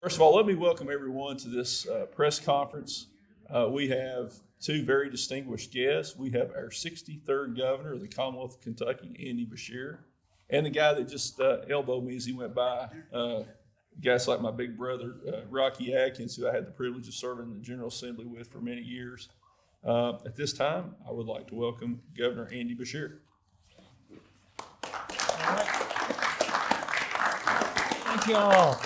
First of all, let me welcome everyone to this press conference. We have two very distinguished guests. We have our 63rd governor of the Commonwealth of Kentucky, Andy Beshear, and the guy that just elbowed me as he went by, guys like my big brother, Rocky Atkins, who I had the privilege of serving in the General Assembly with for many years. At this time, I would like to welcome Governor Andy Beshear. All right. Thank you all.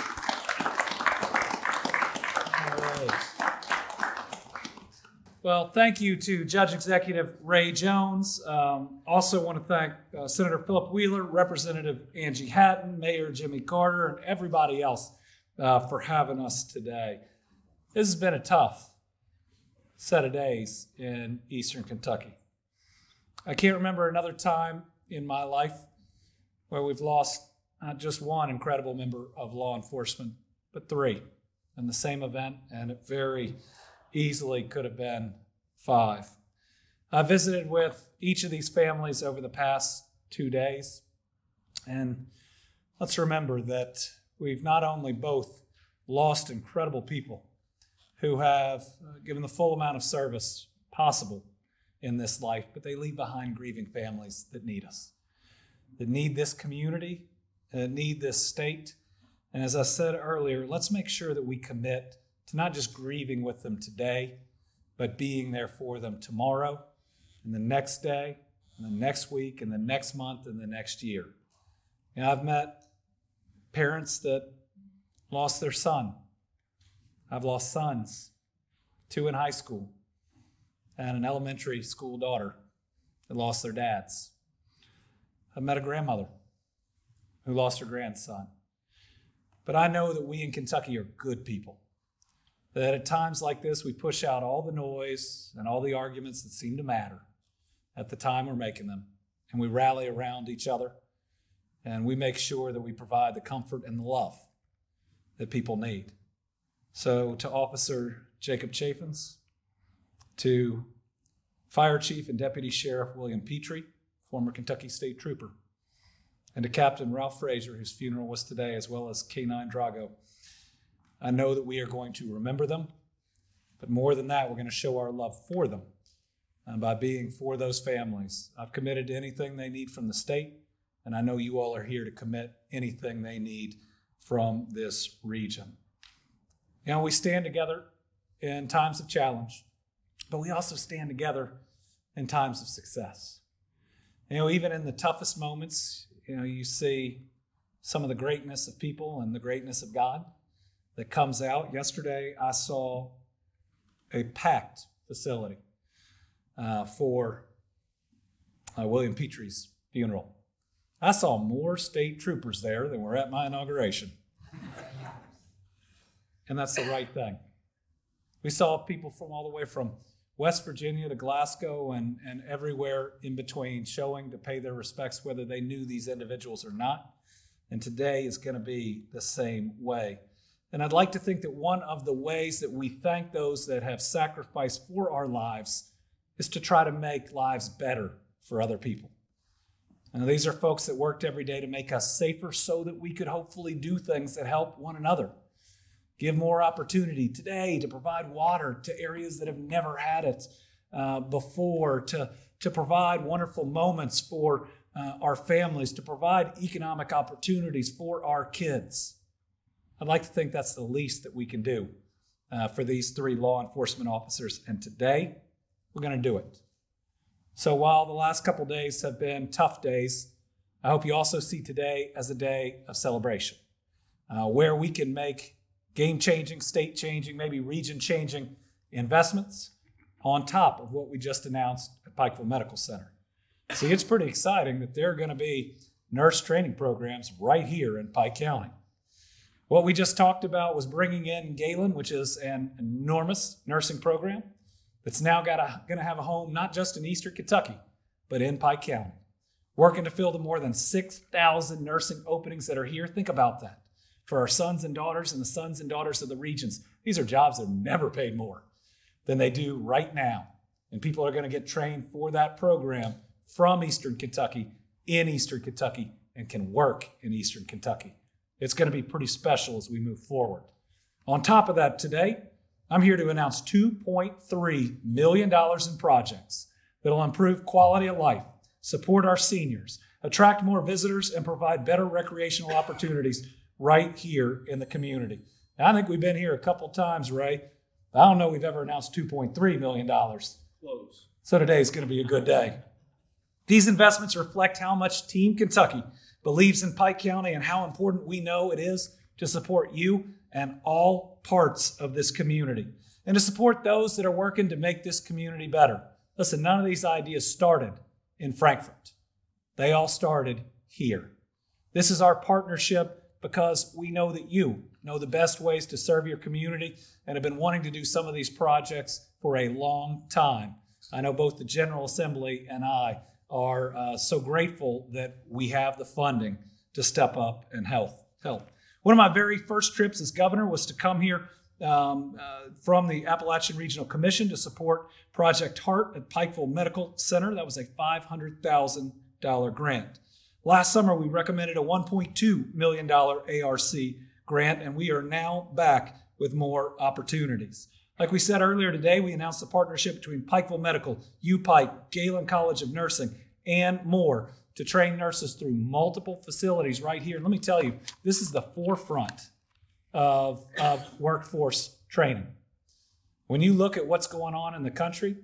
Well, thank you to Judge Executive Ray Jones. Also want to thank Senator Philip Wheeler, Representative Angie Hatton, Mayor Jimmy Carter, and everybody else for having us today. This has been a tough set of days in Eastern Kentucky. I can't remember another time in my life where we've lost not just one incredible member of law enforcement, but three in the same event, and it very easily could have been 5. I visited with each of these families over the past 2 days, and let's remember that we've not only both lost incredible people who have given the full amount of service possible in this life, but they leave behind grieving families that need us, that need this community, that need this state. And as I said earlier, let's make sure that we commit to not just grieving with them today, but being there for them tomorrow, and the next day, and the next week, and the next month, and the next year. You know, I've met parents that lost their son. I've lost sons, 2 in high school, and an elementary school daughter that lost their dads. I've met a grandmother who lost her grandson. But I know that we in Kentucky are good people. That at times like this, we push out all the noise and all the arguments that seem to matter at the time we're making them. And we rally around each other. And we make sure that we provide the comfort and the love that people need. So to Officer Jacob Chaffins, to Fire Chief and Deputy Sheriff William Petrie, former Kentucky State Trooper, and to Captain Ralph Frazier, whose funeral was today, as well as K-9 Drago. I know that we are going to remember them, but more than that, we're going to show our love for them by being for those families. I've committed to anything they need from the state, and I know you all are here to commit anything they need from this region. You know, we stand together in times of challenge, but we also stand together in times of success. You know, even in the toughest moments, you know, you see some of the greatness of people and the greatness of God that comes out. Yesterday, I saw a packed facility for William Petrie's funeral. I saw more state troopers there than were at my inauguration. And that's the right thing. We saw people from all the way from West Virginia to Glasgow and everywhere in between showing to pay their respects whether they knew these individuals or not. And today is going to be the same way. And I'd like to think that one of the ways that we thank those that have sacrificed for our lives is to try to make lives better for other people. And these are folks that worked every day to make us safer so that we could hopefully do things that help one another. Give more opportunity today to provide water to areas that have never had it before, to provide wonderful moments for our families, to provide economic opportunities for our kids. I'd like to think that's the least that we can do for these 3 law enforcement officers. And today, we're going to do it. So while the last couple days have been tough days, I hope you also see today as a day of celebration, where we can make game-changing, state-changing, maybe region-changing investments on top of what we just announced at Pikeville Medical Center. See, it's pretty exciting that there are going to be nurse training programs right here in Pike County. What we just talked about was bringing in Galen, which is an enormous nursing program that's now going to have a home not just in Eastern Kentucky, but in Pike County. Working to fill the more than 6,000 nursing openings that are here. Think about that. For our sons and daughters and the sons and daughters of the regions. These are jobs that have never paid more than they do right now. And people are going to get trained for that program from Eastern Kentucky, in Eastern Kentucky, and can work in Eastern Kentucky. It's going to be pretty special as we move forward. On top of that, today, I'm here to announce $2.3 million in projects that will improve quality of life, support our seniors, attract more visitors, and provide better recreational opportunities right here in the community. Now, I think we've been here a couple times, Ray. I don't know we've ever announced $2.3 million. Close. So today is going to be a good day. These investments reflect how much Team Kentucky believes in Pike County and how important we know it is to support you and all parts of this community, and to support those that are working to make this community better. Listen, none of these ideas started in Frankfurt. They all started here. This is our partnership because we know that you know the best ways to serve your community and have been wanting to do some of these projects for a long time. I know both the General Assembly and I are so grateful that we have the funding to step up and help. One of my very first trips as governor was to come here from the Appalachian Regional Commission to support Project Heart at Pikeville Medical Center. That was a $500,000 grant. Last summer, we recommended a $1.2 million ARC grant, and we are now back with more opportunities. Like we said earlier today, we announced a partnership between Pikeville Medical, UPike, Galen College of Nursing, and more to train nurses through multiple facilities right here. Let me tell you, this is the forefront of workforce training. When you look at what's going on in the country,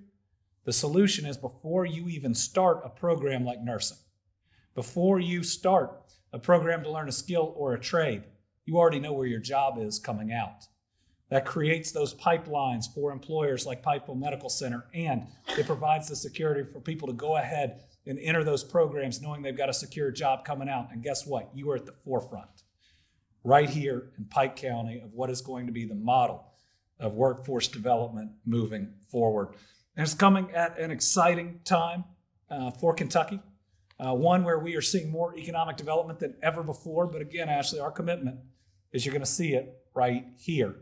the solution is before you even start a program like nursing, before you start a program to learn a skill or a trade, you already know where your job is coming out. That creates those pipelines for employers like Pikeville Medical Center, and it provides the security for people to go ahead and enter those programs knowing they've got a secure job coming out. And guess what? You are at the forefront right here in Pike County of what is going to be the model of workforce development moving forward. And it's coming at an exciting time for Kentucky, one where we are seeing more economic development than ever before. But again, Ashley, our commitment is you're going to see it right here.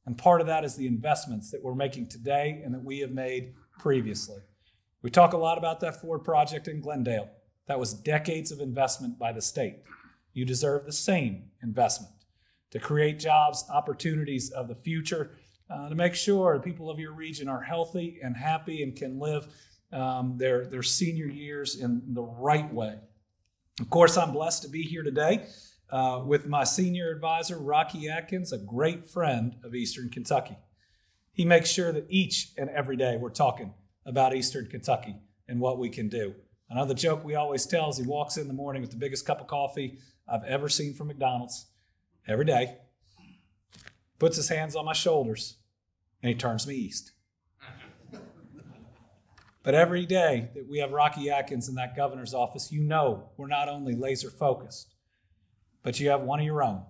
And part of that is the investments that we're making today and that we have made previously. We talk a lot about that Ford project in Glendale. That was decades of investment by the state. You deserve the same investment to create jobs, opportunities of the future, to make sure the people of your region are healthy and happy and can live their senior years in the right way. Of course, I'm blessed to be here today with my senior advisor, Rocky Atkins, a great friend of Eastern Kentucky. He makes sure that each and every day we're talking about Eastern Kentucky and what we can do. Another joke we always tell is he walks in the morning with the biggest cup of coffee I've ever seen from McDonald's every day, puts his hands on my shoulders, and he turns me east. But every day that we have Rocky Atkins in that governor's office, you know we're not only laser focused, but you have one of your own,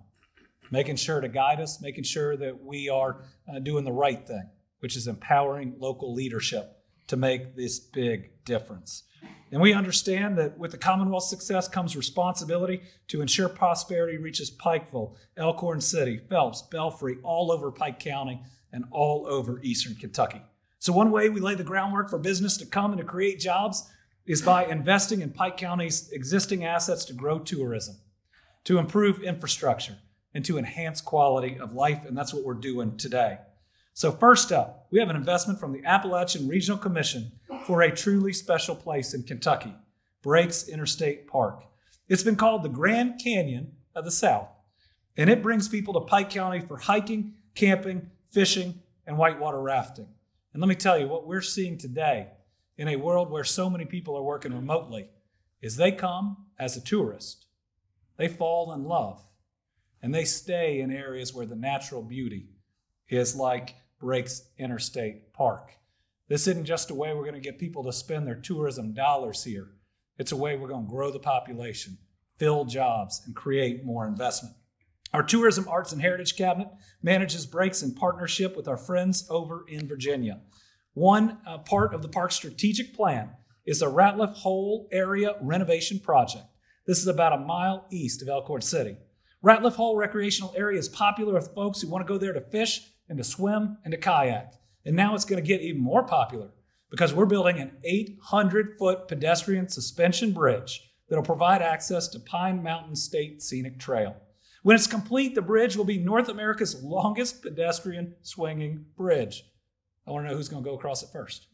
making sure to guide us, making sure that we are doing the right thing, which is empowering local leadership to make this big difference. And we understand that with the Commonwealth's success comes responsibility to ensure prosperity reaches Pikeville, Elkhorn City, Phelps, Belfry, all over Pike County, and all over Eastern Kentucky. So one way we lay the groundwork for business to come and to create jobs is by investing in Pike County's existing assets to grow tourism, to improve infrastructure, and to enhance quality of life, and that's what we're doing today. So first up, we have an investment from the Appalachian Regional Commission for a truly special place in Kentucky, Breaks Interstate Park. It's been called the Grand Canyon of the South, and it brings people to Pike County for hiking, camping, fishing, and whitewater rafting. And let me tell you, what we're seeing today in a world where so many people are working remotely is they come as a tourist, they fall in love, and they stay in areas where the natural beauty is like Breaks Interstate Park. This isn't just a way we're going to get people to spend their tourism dollars here. It's a way we're going to grow the population, fill jobs, and create more investment. Our Tourism, Arts, and Heritage Cabinet manages Breaks in partnership with our friends over in Virginia. One part of the park's strategic plan is a Ratliff Hole area renovation project. This is about a mile east of Elkhorn City. Ratliff Hole recreational area is popular with folks who want to go there to fish and to swim and to kayak. And now it's going to get even more popular because we're building an 800-foot pedestrian suspension bridge that'll provide access to Pine Mountain State Scenic Trail. When it's complete, the bridge will be North America's longest pedestrian swinging bridge. I want to know who's going to go across it first.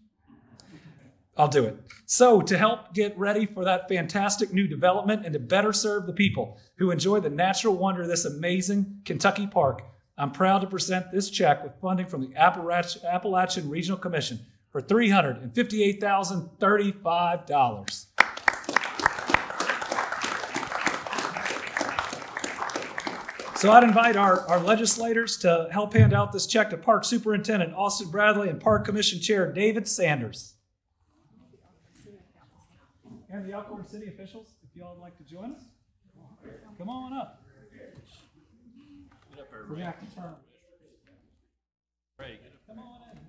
I'll do it. So, to help get ready for that fantastic new development and to better serve the people who enjoy the natural wonder of this amazing Kentucky park, I'm proud to present this check with funding from the Appalachian Regional Commission for $358,035. So I'd invite our legislators to help hand out this check to Park Superintendent Austin Bradley and Park Commission Chair David Sanders. And the Elkhorn City officials, if y'all would like to join us, come on up. We're going to have to turn. Come on in.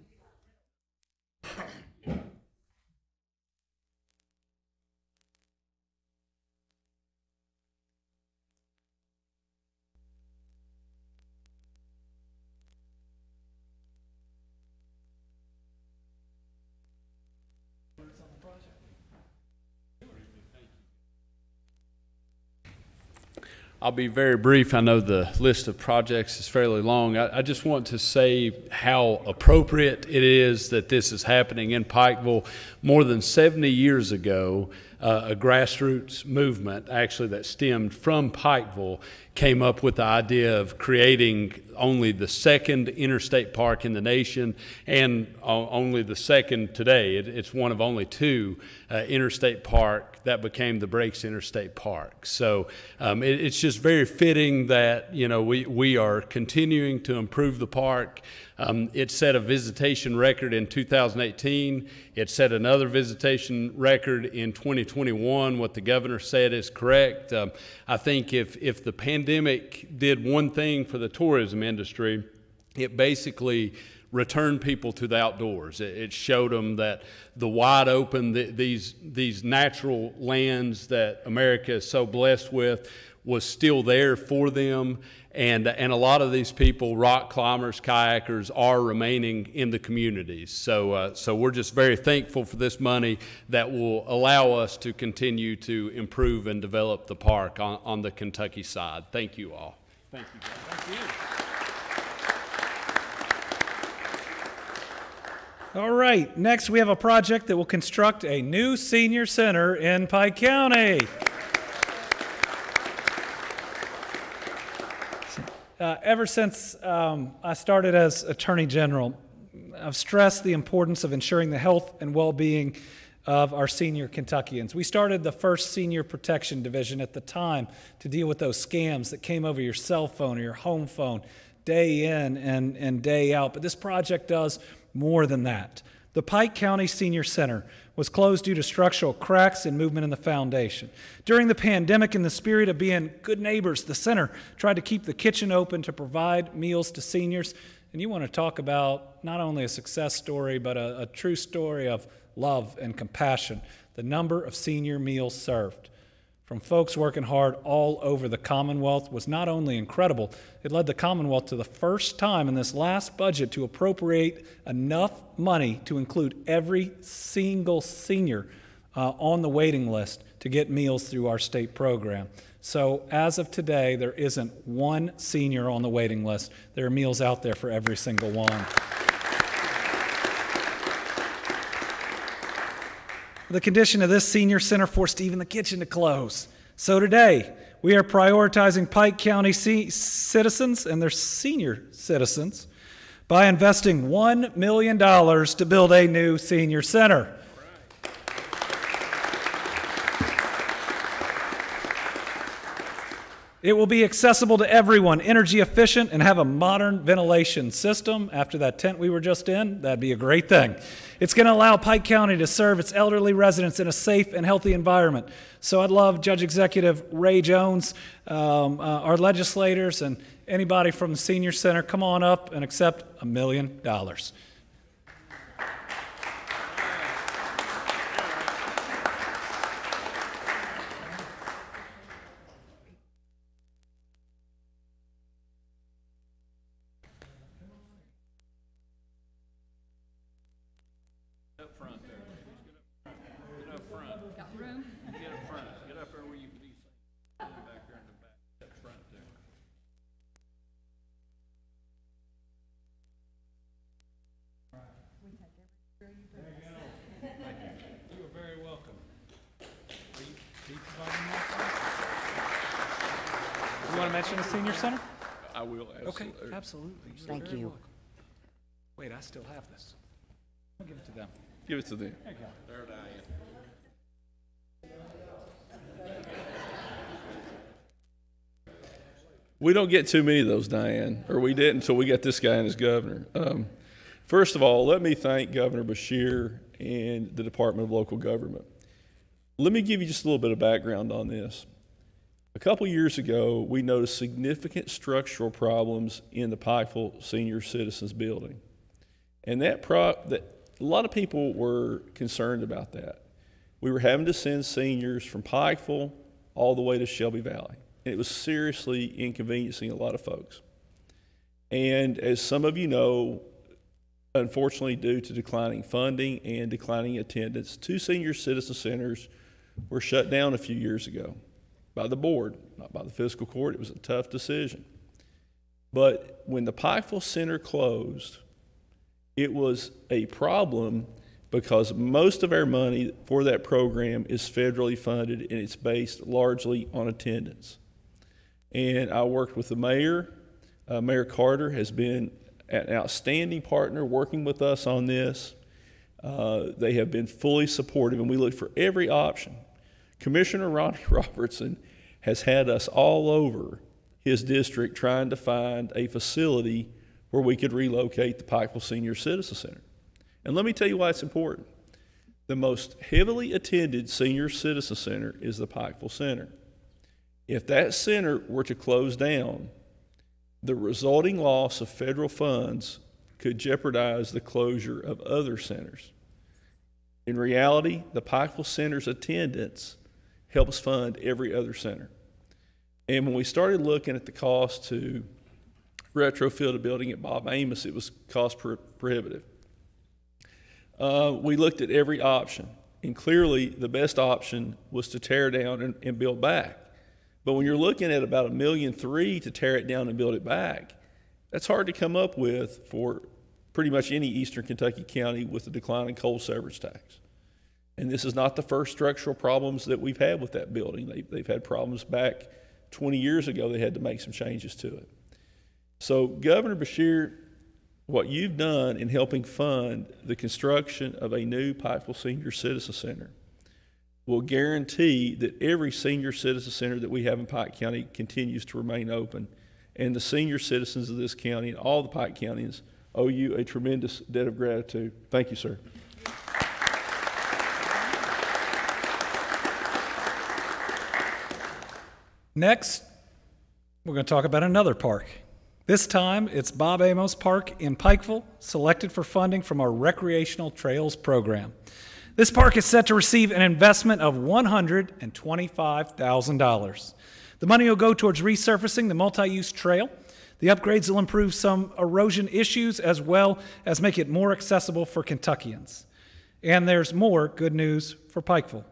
I'll be very brief. I know the list of projects is fairly long. I just want to say how appropriate it is that this is happening in Pikeville. More than 70 years ago, a grassroots movement actually that stemmed from Pikeville came up with the idea of creating only the second interstate park in the nation and only the second today. It's one of only two interstate park that became the Breaks Interstate Park. So it's just very fitting that, you know, we are continuing to improve the park. It set a visitation record in 2018. It set another visitation record in 2021. What the governor said is correct. I think if the pandemic did one thing for the tourism industry, it basically returned people to the outdoors. It showed them that the wide open, these natural lands that America is so blessed with was still there for them. And a lot of these people, rock climbers, kayakers, are remaining in the communities. So we're just very thankful for this money that will allow us to continue to improve and develop the park on the Kentucky side. Thank you all. Thank you, guys. Thank you. All right, next we have a project that will construct a new senior center in Pike County. Ever since I started as Attorney General, I've stressed the importance of ensuring the health and well-being of our senior Kentuckians. We started the first Senior Protection Division at the time to deal with those scams that came over your cell phone or your home phone day in and day out. But this project does more than that. The Pike County Senior Center was closed due to structural cracks and movement in the foundation. During the pandemic, in the spirit of being good neighbors, the center tried to keep the kitchen open to provide meals to seniors. And you want to talk about not only a success story, but a true story of love and compassion. The number of senior meals served from folks working hard all over the Commonwealth was not only incredible, it led the Commonwealth to the first time in this last budget to appropriate enough money to include every single senior on the waiting list to get meals through our state program. So as of today, there isn't one senior on the waiting list. There are meals out there for every single one. The condition of this senior center forced even the kitchen to close. So today, we are prioritizing Pike County citizens and their senior citizens by investing $1 million to build a new senior center. It will be accessible to everyone, energy efficient, and have a modern ventilation system. After that tent we were just in, that'd be a great thing. It's going to allow Pike County to serve its elderly residents in a safe and healthy environment. So I'd love Judge Executive Ray Jones, our legislators, and anybody from the Senior Center, come on up and accept $1 million. You are very welcome. Are you providing that? You want to mention the senior center? I will. Absolutely. Okay, absolutely. Thank you. Wait, I still have this. I'll give it to them. Give it to them. There you go. There, Diane. We don't get too many of those, Diane, or we didn't until we got this guy in as governor. First of all, let me thank Governor Beshear and the Department of Local Government. Let me give you just a little bit of background on this. A couple years ago, we noticed significant structural problems in the Pikeville Senior Citizens Building. And that a lot of people were concerned about that. We were having to send seniors from Pikeville all the way to Shelby Valley. And it was seriously inconveniencing a lot of folks. And as some of you know, unfortunately, due to declining funding and declining attendance, 2 senior citizen centers were shut down a few years ago by the board, not by the fiscal court. It was a tough decision. But when the Pikeville Center closed, it was a problem because most of our money for that program is federally funded and it's based largely on attendance. And I worked with the mayor. Mayor Carter has been an outstanding partner working with us on this. They have been fully supportive, and we look for every option. Commissioner Ronnie Robertson has had us all over his district trying to find a facility where we could relocate the Pikeville Senior Citizen Center. And let me tell you why it's important. The most heavily attended senior citizen center is the Pikeville Center. If that center were to close down, the resulting loss of federal funds could jeopardize the closure of other centers. In reality, the Pikeville Center's attendance helps fund every other center. And when we started looking at the cost to retrofit a building at Bob Amos, it was cost prohibitive. We looked at every option, and clearly the best option was to tear down and build back. But when you're looking at about $1.3 million to tear it down and build it back, that's hard to come up with for pretty much any eastern Kentucky county with a declining coal severance tax. And this is not the first structural problems that we've had with that building. They've had problems back 20 years ago. They had to make some changes to it. So Governor Beshear, what you've done in helping fund the construction of a new Pikeville Senior Citizen Center will guarantee that every senior citizen center that we have in Pike County continues to remain open. And the senior citizens of this county and all the Pike counties owe you a tremendous debt of gratitude. Thank you, sir. Next, we're going to talk about another park. This time, it's Bob Amos Park in Pikeville, selected for funding from our Recreational Trails program. This park is set to receive an investment of $125,000. The money will go towards resurfacing the multi-use trail. The upgrades will improve some erosion issues as well as make it more accessible for Kentuckians. And there's more good news for Pikeville.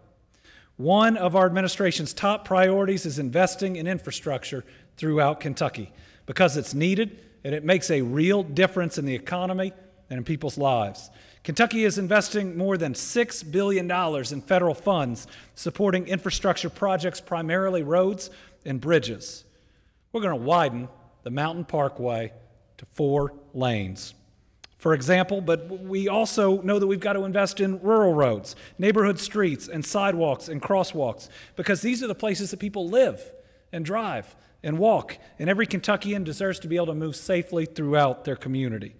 One of our administration's top priorities is investing in infrastructure throughout Kentucky because it's needed and it makes a real difference in the economy and in people's lives. Kentucky is investing more than $6 billion in federal funds supporting infrastructure projects, primarily roads and bridges. We're going to widen the Mountain Parkway to 4 lanes, for example, but we also know that we've got to invest in rural roads, neighborhood streets, and sidewalks and crosswalks, because these are the places that people live and drive and walk, and every Kentuckian deserves to be able to move safely throughout their community.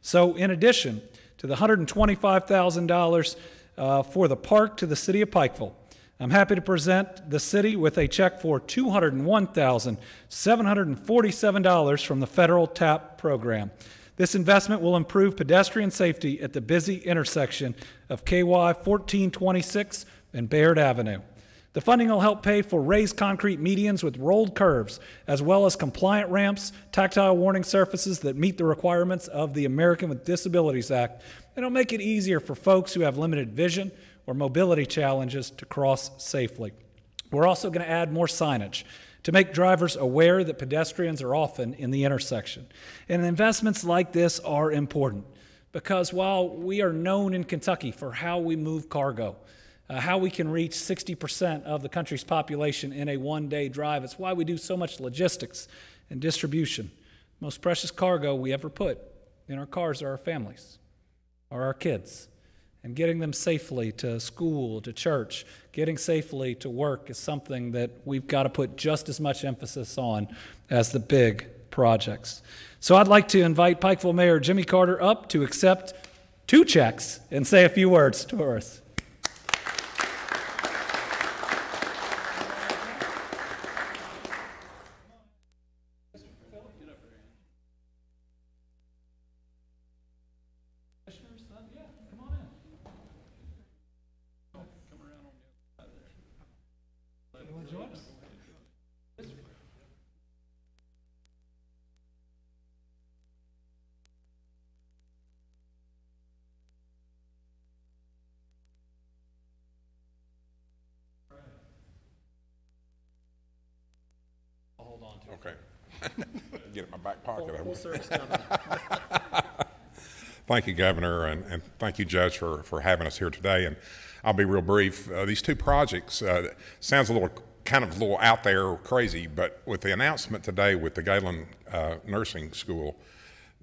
So in addition to the $125,000 for the park to the city of Pikeville, I'm happy to present the city with a check for $201,747 from the federal TAP program. This investment will improve pedestrian safety at the busy intersection of KY 1426 and Bayard Avenue. The funding will help pay for raised concrete medians with rolled curves, as well as compliant ramps, tactile warning surfaces that meet the requirements of the American with Disabilities Act. It'll make it easier for folks who have limited vision or mobility challenges to cross safely. We're also going to add more signage to make drivers aware that pedestrians are often in the intersection. And investments like this are important because while we are known in Kentucky for how we move cargo, how we can reach 60% of the country's population in a one-day drive, it's why we do so much logistics and distribution. Most precious cargo we ever put in our cars are our families, are our kids. And getting them safely to school, to church, getting safely to work is something that we've got to put just as much emphasis on as the big projects. So I'd like to invite Pikeville Mayor Jimmy Carter up to accept 2 checks and say a few words to us. Okay. Get it in my back pocket. Full service company. Thank you, Governor, and thank you, Judge, for having us here today. And I'll be real brief. These 2 projects sounds a little out there, crazy, but with the announcement today with the Galen Nursing School,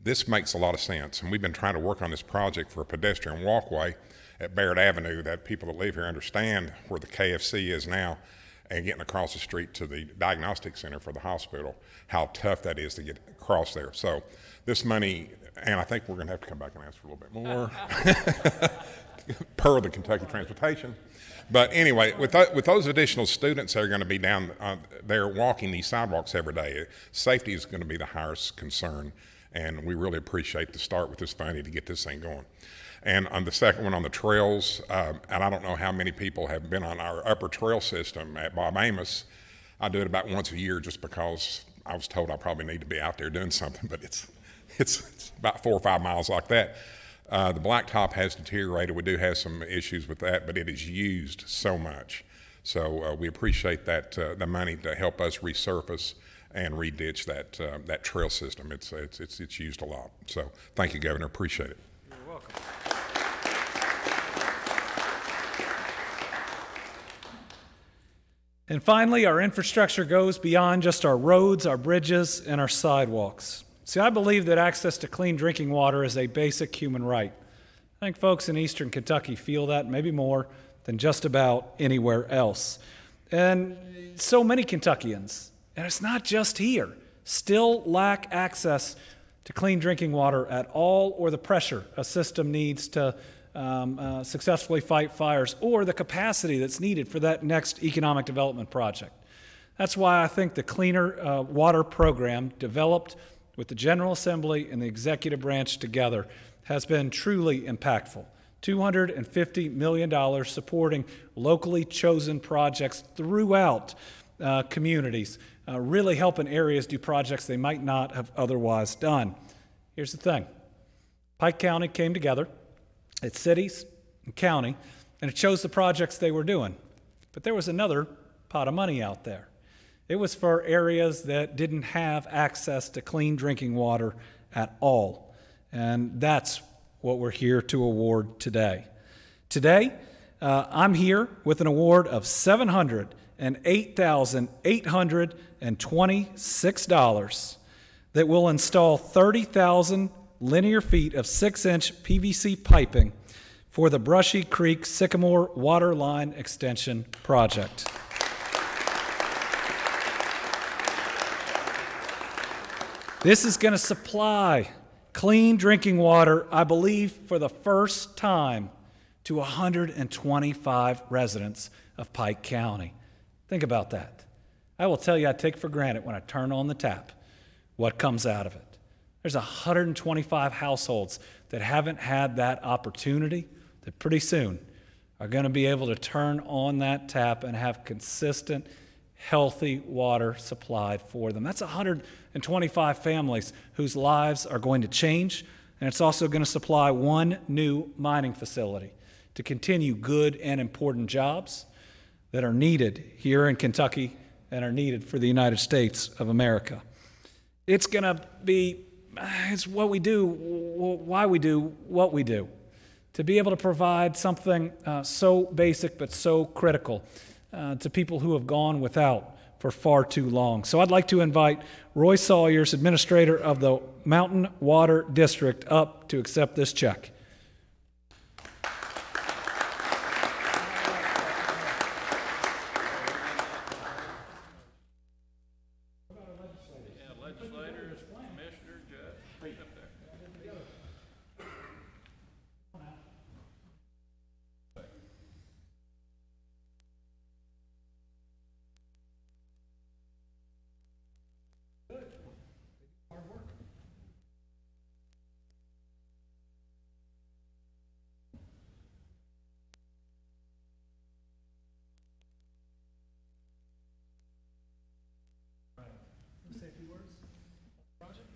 this makes a lot of sense. And we've been trying to work on this project for a pedestrian walkway at Baird Avenue that people that live here understand where the KFC is now, and getting across the street to the diagnostic center for the hospital, how tough that is to get across there. So this money, and I think we're going to have to come back and ask for a little bit more per the Kentucky Transportation. But anyway, with those additional students that are going to be down there walking these sidewalks every day, safety is going to be the highest concern, and we really appreciate the start with this funding to get this thing going. And on the second one on the trails, and I don't know how many people have been on our upper trail system at Bob Amos. I do it about once a year just because I was told I probably need to be out there doing something, but it's about 4 or 5 miles like that. The blacktop has deteriorated. We do have some issues with that, but it is used so much. So we appreciate that, the money to help us resurface and reditch that trail system. It's used a lot. So thank you, Governor. Appreciate it. You're welcome. And finally, our infrastructure goes beyond just our roads, our bridges, and our sidewalks. See, I believe that access to clean drinking water is a basic human right. I think folks in eastern Kentucky feel that, maybe more than just about anywhere else. And so many Kentuckians, and it's not just here, still lack access to clean drinking water at all, or the pressure a system needs to successfully fight fires, or the capacity that's needed for that next economic development project. That's why I think the Cleaner Water Program, developed with the General Assembly and the executive branch together, has been truly impactful. $250 million supporting locally chosen projects throughout communities, really helping areas do projects they might not have otherwise done. Here's the thing. Pike County came together, it's cities and county, and it chose the projects they were doing. But there was another pot of money out there. It was for areas that didn't have access to clean drinking water at all. And that's what we're here to award today. Today, I'm here with an award of $708,826 that will install 30,000 linear feet of 6-inch PVC piping for the Brushy Creek Sycamore Water Line Extension Project. This is going to supply clean drinking water, I believe, for the first time to 125 residents of Pike County. Think about that. I will tell you, I take for granted when I turn on the tap what comes out of it. There's 125 households that haven't had that opportunity that pretty soon are going to be able to turn on that tap and have consistent, healthy water supplied for them. That's 125 families whose lives are going to change, and it's also going to supply one new mining facility to continue good and important jobs that are needed here in Kentucky and are needed for the United States of America. It's going to be, it's what we do why we do what we do, to be able to provide something so basic but so critical to people who have gone without for far too long. So I'd like to invite Roy Sawyers, administrator of the Mountain Water District, up to accept this check. Say a few words on the project?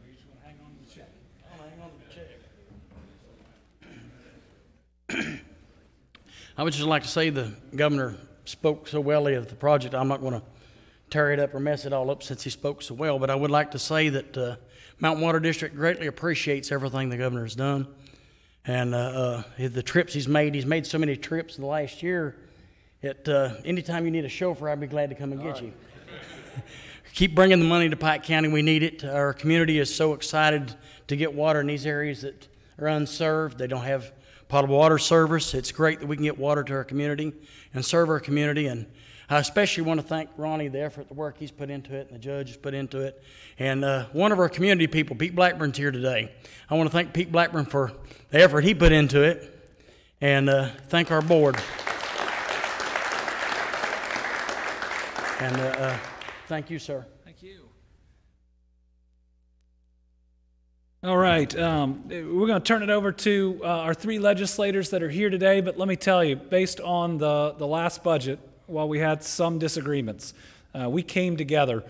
We just want to hang on to the check. I'll hang on to the check. I would just like to say the governor spoke so well of the project. I'm not going to tear it up or mess it all up since he spoke so well, but I would like to say that Mountain Water District greatly appreciates everything the governor has done. And the trips he's made so many trips in the last year that anytime you need a chauffeur, I'd be glad to come and get you. Keep bringing the money to Pike County. We need it. Our community is so excited to get water in these areas that are unserved. They don't have potable water service. It's great that we can get water to our community and serve our community. And I especially want to thank Ronnie, the effort, the work he's put into it, and the judge has put into it. And one of our community people, Pete Blackburn's here today. I want to thank Pete Blackburn for the effort he put into it, and thank our board. And thank you, sir. Thank you. All right, we're going to turn it over to our three legislators that are here today, but let me tell you, based on the last budget, while we had some disagreements, we came together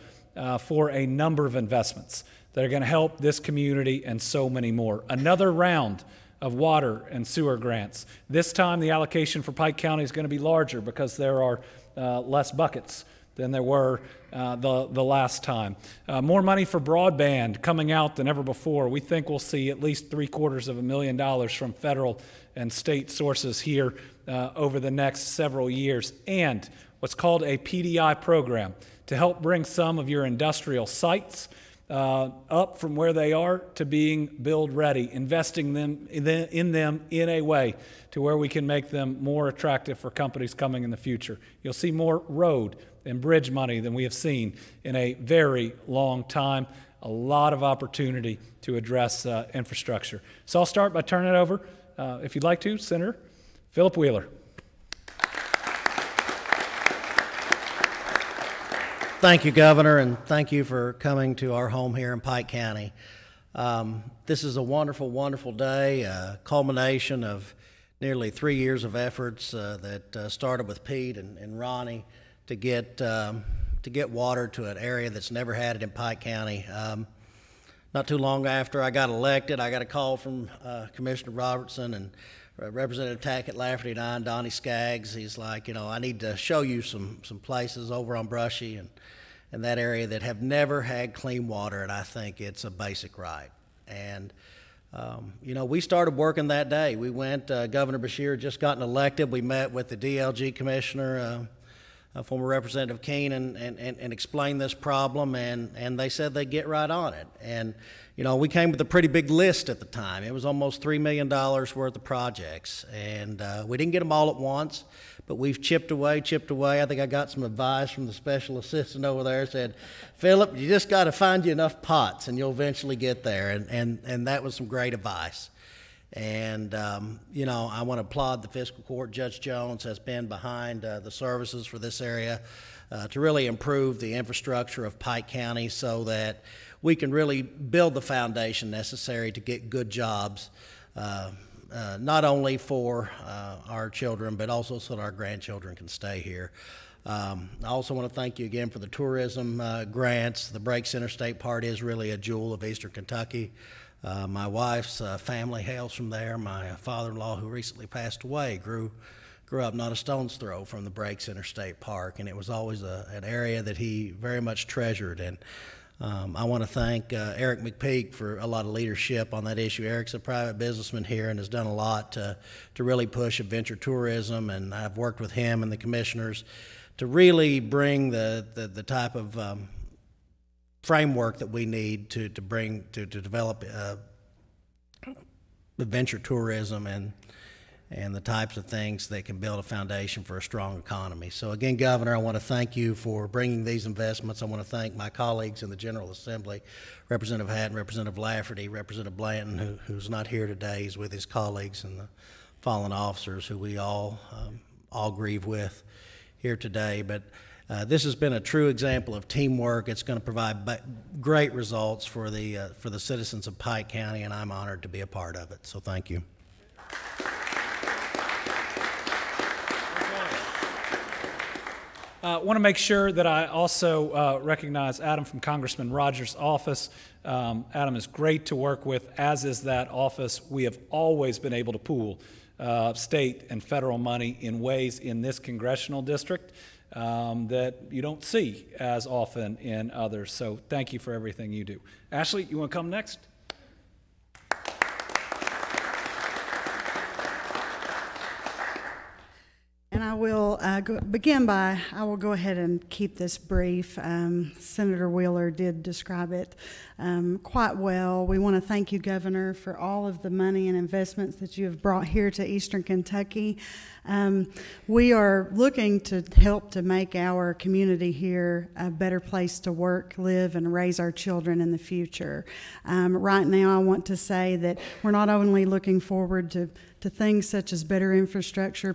for a number of investments that are going to help this community and so many more. Another round of water and sewer grants. This time the allocation for Pike County is going to be larger because there are less buckets than there were the last time. More money for broadband coming out than ever before. We think we'll see at least $750,000 from federal and state sources here over the next several years. And what's called a PDI program to help bring some of your industrial sites up from where they are to being build ready, investing them in them in a way to where we can make them more attractive for companies coming in the future. You'll see more road and bridge money than we have seen in a very long time. A lot of opportunity to address infrastructure. So I'll start by turning it over, if you'd like to, Senator Philip Wheeler. Thank you, Governor, and thank you for coming to our home here in Pike County. This is a wonderful, wonderful day, a culmination of nearly 3 years of efforts that started with Pete and Ronnie to get water to an area that's never had it in Pike County. Not too long after I got elected, I got a call from Commissioner Robertson and Representative Tackett, Laferty, and I, and Donnie Skaggs. He's like, you know, I need to show you some places over on Brushy and that area that have never had clean water, and I think it's a basic right. And you know, we started working that day. We went, Governor Beshear had just gotten elected. We met with the DLG Commissioner, former Representative Keene, and explained this problem, and they said they'd get right on it. And you know, we came with a pretty big list at the time. It was almost $3 million worth of projects, and we didn't get them all at once, but we've chipped away. I think I got some advice from the special assistant over there. Said, Philip, you just got to find you enough pots, and you'll eventually get there. And that was some great advice. And you know, I want to applaud the fiscal court. Judge Jones has been behind the services for this area to really improve the infrastructure of Pike County so that we can really build the foundation necessary to get good jobs, not only for our children, but also so that our grandchildren can stay here. I also want to thank you again for the tourism grants. The Breaks Interstate part is really a jewel of Eastern Kentucky. My wife's family hails from there. My father-in-law, who recently passed away, grew up not a stone's throw from the Breaks Interstate Park, and it was always an area that he very much treasured. And I want to thank Eric McPeak for a lot of leadership on that issue. Eric's a private businessman here and has done a lot to really push adventure tourism, and I've worked with him and the commissioners to really bring the type of framework that we need to develop adventure tourism and the types of things that can build a foundation for a strong economy. So again, Governor, I want to thank you for bringing these investments. I want to thank my colleagues in the General Assembly, Representative Hatton, Representative Laferty, Representative Blanton, who's not here today. He's with his colleagues and the fallen officers who we all grieve with here today. But this has been a true example of teamwork. It's going to provide great results for the citizens of Pike County, and I'm honored to be a part of it. So thank you. I want to make sure that I also recognize Adam from Congressman Rogers' office. Adam is great to work with, as is that office. We have always been able to pool state and federal money in ways in this congressional district that you don't see as often in others. So thank you for everything you do. Ashley, you want to come next? And I will I will go ahead and keep this brief. Senator Wheeler did describe it quite well. We want to thank you, Governor, for all of the money and investments that you have brought here to Eastern Kentucky. We are looking to help to make our community here a better place to work, live, and raise our children in the future. Right now, I want to say that we're not only looking forward to things such as better infrastructure,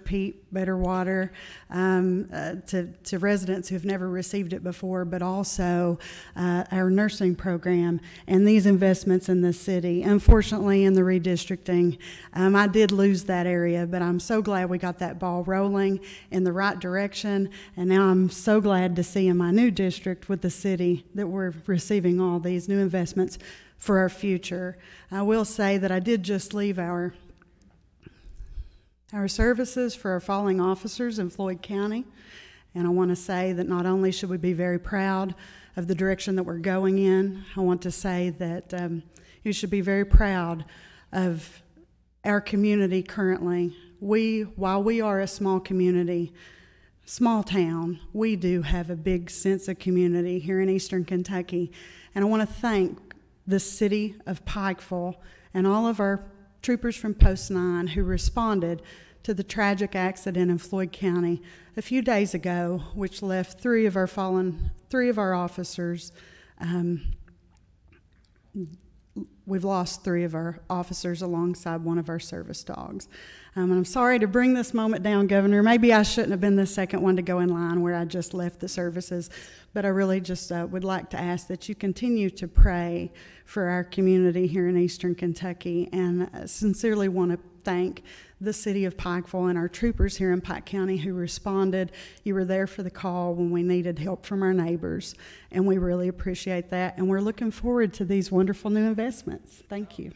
better water, to residents who have never received it before, but also our nursing program and these investments in the city. Unfortunately, in the redistricting, I did lose that area, but I'm so glad we got that ball rolling in the right direction, and now I'm so glad to see in my new district with the city that we're receiving all these new investments for our future. I will say that I did just leave our services for our falling officers in Floyd County. And I want to say that not only should we be very proud of the direction that we're going in, I want to say that you should be very proud of our community currently. While we are a small community, small town, we do have a big sense of community here in Eastern Kentucky. And I want to thank the city of Pikeville and all of our troopers from Post 9 who responded to the tragic accident in Floyd County a few days ago, which left three of our officers. We've lost 3 of our officers alongside one of our service dogs. And I'm sorry to bring this moment down, Governor. Maybe I shouldn't have been the second one to go in line where I just left the services, but I really just would like to ask that you continue to pray for our community here in Eastern Kentucky, and I sincerely want to thank the city of Pikeville and our troopers here in Pike County who responded. You were there for the call when we needed help from our neighbors, and we really appreciate that, and we're looking forward to these wonderful new investments. Thank you.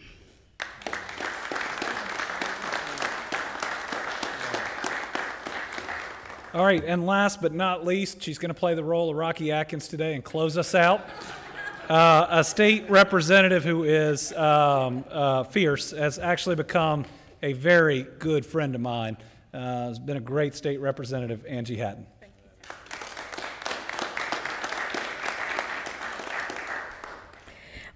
All right, and last but not least, she's going to play the role of Rocky Atkins today and close us out. A state representative who is fierce, has actually become a very good friend of mine. Has been a great state representative, Angie Hatton. Thank you.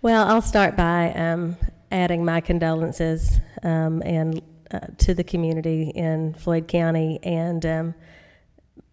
Well, I'll start by adding my condolences to the community in Floyd County, and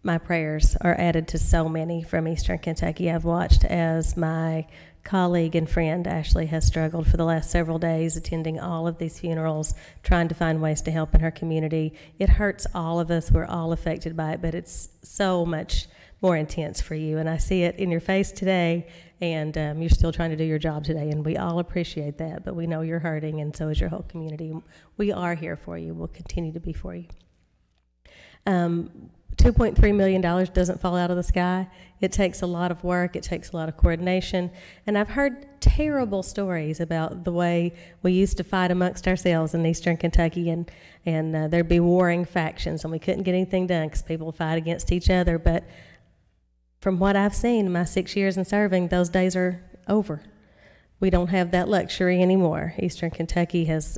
my prayers are added to so many from Eastern Kentucky. I've watched as my colleague and friend Ashley has struggled for the last several days attending all of these funerals, trying to find ways to help in her community. It hurts all of us. We're all affected by it, but it's so much more intense for you. And I see it in your face today, and you're still trying to do your job today, and we all appreciate that, but we know you're hurting, and so is your whole community. We are here for you. We'll continue to be for you. $2.3 million doesn't fall out of the sky. It takes a lot of work. It takes a lot of coordination. And I've heard terrible stories about the way we used to fight amongst ourselves in Eastern Kentucky, and there'd be warring factions, and we couldn't get anything done because people would fight against each other. But from what I've seen in my 6 years in serving, those days are over. We don't have that luxury anymore. Eastern Kentucky has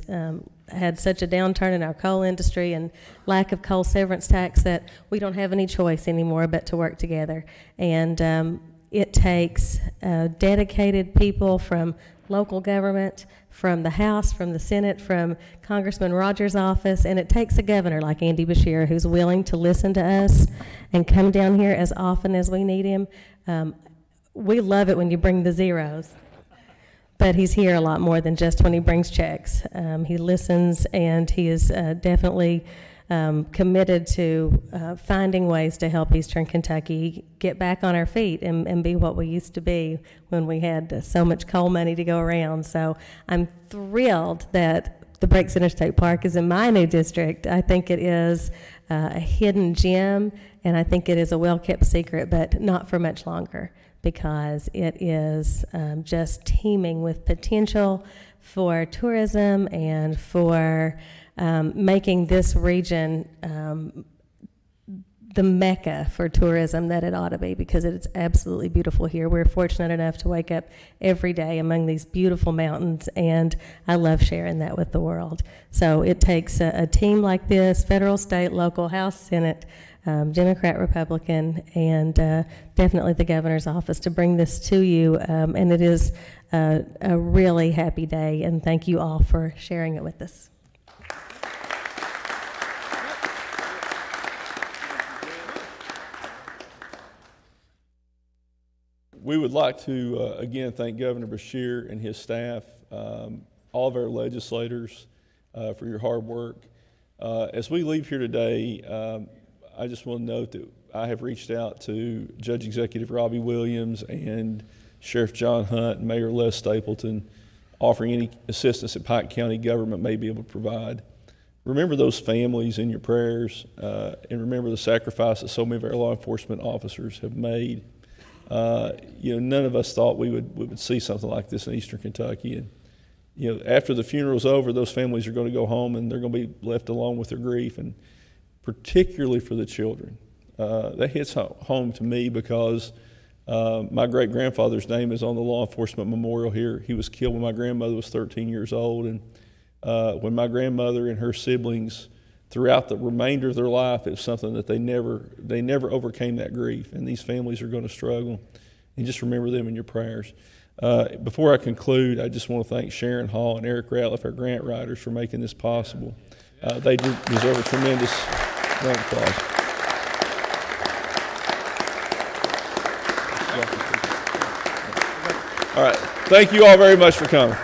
had such a downturn in our coal industry and lack of coal severance tax that we don't have any choice anymore but to work together. And it takes dedicated people from local government, from the House, from the Senate, from Congressman Rogers' office, and it takes a governor like Andy Beshear who's willing to listen to us and come down here as often as we need him. We love it when you bring the zeros. But he's here a lot more than just when he brings checks. He listens, and he is definitely committed to finding ways to help Eastern Kentucky get back on our feet and be what we used to be when we had so much coal money to go around. So I'm thrilled that the Breaks Interstate Park is in my new district. I think it is a hidden gem, and I think it is a well-kept secret, but not for much longer, because it is just teeming with potential for tourism and for making this region the mecca for tourism that it ought to be, because it's absolutely beautiful here. We're fortunate enough to wake up every day among these beautiful mountains, and I love sharing that with the world. So it takes a team like this, federal, state, local, House, Senate, Democrat, Republican, and definitely the governor's office to bring this to you. And it is a really happy day, and thank you all for sharing it with us. We would like to, again, thank Governor Beshear and his staff, all of our legislators for your hard work. As we leave here today, I just want to note that I have reached out to Judge Executive Robbie Williams and Sheriff John Hunt and Mayor Les Stapleton, offering any assistance that Pike County government may be able to provide. Remember those families in your prayers, and remember the sacrifice that so many of our law enforcement officers have made. None of us thought we would see something like this in Eastern Kentucky. And, after the funeral's over, those families are going to go home and they're going to be left alone with their grief, and particularly for the children. That hits home to me because my great-grandfather's name is on the law enforcement memorial here. He was killed when my grandmother was 13 years old, and when my grandmother and her siblings, throughout the remainder of their life, it was something that they never overcame that grief, and these families are going to struggle. And just remember them in your prayers. Before I conclude, I just want to thank Sharon Hall and Eric Ratliff, our grant writers, for making this possible. They do deserve a tremendous round of applause. All right. Thank you all very much for coming.